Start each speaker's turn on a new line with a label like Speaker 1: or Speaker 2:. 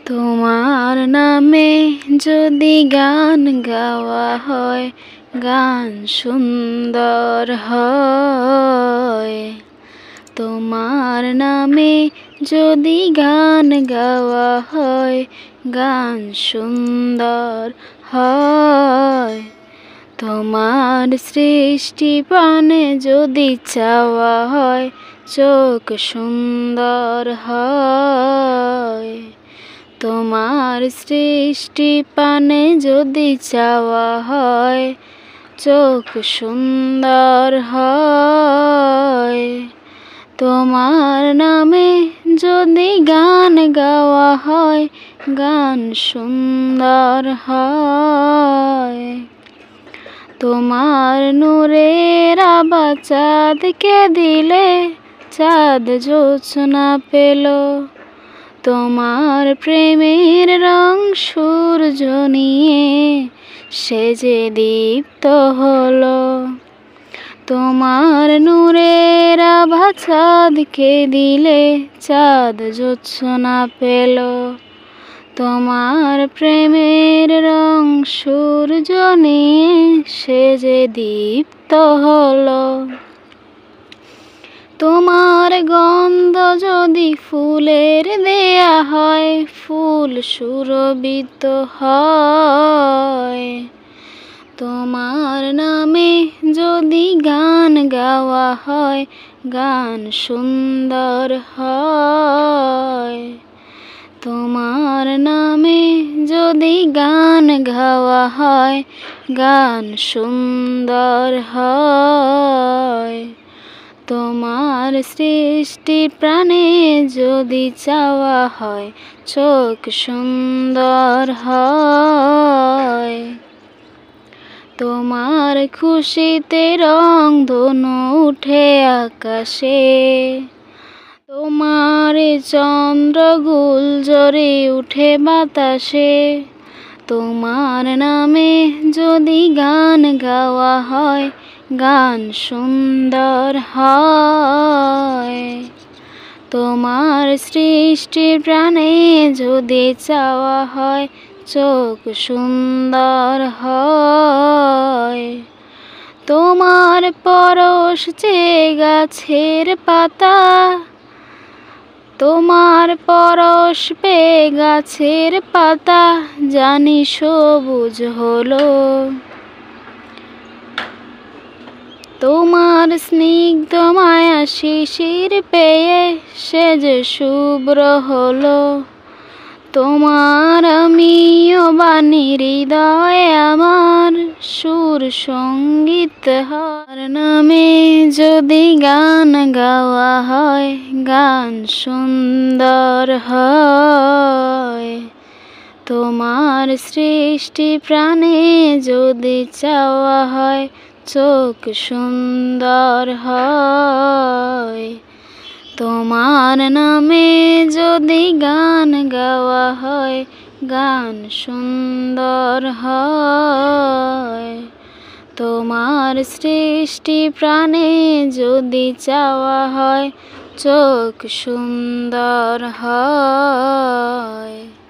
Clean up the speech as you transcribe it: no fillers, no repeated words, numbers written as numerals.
Speaker 1: তোমার নামে যদি গান গাওয়া হয়, গান সুন্দর হয়। তোমার নামে যদি গান গাওয়া হয়, গান সুন্দর হয়। তোমার সৃষ্টি প্রাণে যদি চাওয়া হয়, চোখ সুন্দর হয়। তোমার সৃষ্টি পানে যদি চাওয়া হয়, চোখ সুন্দর হয়। তোমার নামে যদি গান গাওয়া হয়, গান সুন্দর হয়। তোমার নূরের আভা চাঁদকে দিলে, চাঁদ জোছনা পেল। তোমার প্রেমের রং সূর্য নিয়ে সে যে দীপ্ত হলো। তোমার নূরের আভা চাঁদকে দিলে, চাঁদ জোছনা পেল। তোমার প্রেমের রং সূর্য নিয়ে সে যে দীপ্ত হলো। তোমার গন্ধ যদি ফুলের দেয়া হয়, ফুল সুরভিত হয়। তোমার নামে যদি গান গাওয়া হয়, গান সুন্দর হয়। তোমার নামে যদি গান গাওয়া হয়, গান সুন্দর হয়। তোমার সৃষ্টি প্রাণে যদি চাওয়া হয়, চোখ সুন্দর হয়। তোমার খুশিতে রং ধনু উঠে আকাশে। তোমার চন্দ্র গুলজরে উঠে বাতাসে। তোমার নামে যদি গান গাওয়া হয়, গান সুন্দর হয়। তোমার সৃষ্টি প্রাণে যদি চাওয়া হয়, চোখ সুন্দর হয়। তোমার পরশ যে গাছের পাতা, তোমার পরশ পেয়ে গাছের পাতা জানি সবুজ হলো। তোমার স্নিগ্ধ মায়া শিশির পেয়ে সে যে শুভ্র হলো। তোমার আমিও বাণী হৃদয়ে আমার সুর সঙ্গীত হয়। নামে যদি গান গাওয়া হয়, গান সুন্দর হয়। তোমার সৃষ্টি প্রাণে যদি চাওয়া হয়, চোখ সুন্দর হয়। তোমার নামে যদি গান গাওয়া হয়, গান সুন্দর হয়। তোমার সৃষ্টি প্রাণে যদি চাওয়া হয়, চোখ সুন্দর হয়।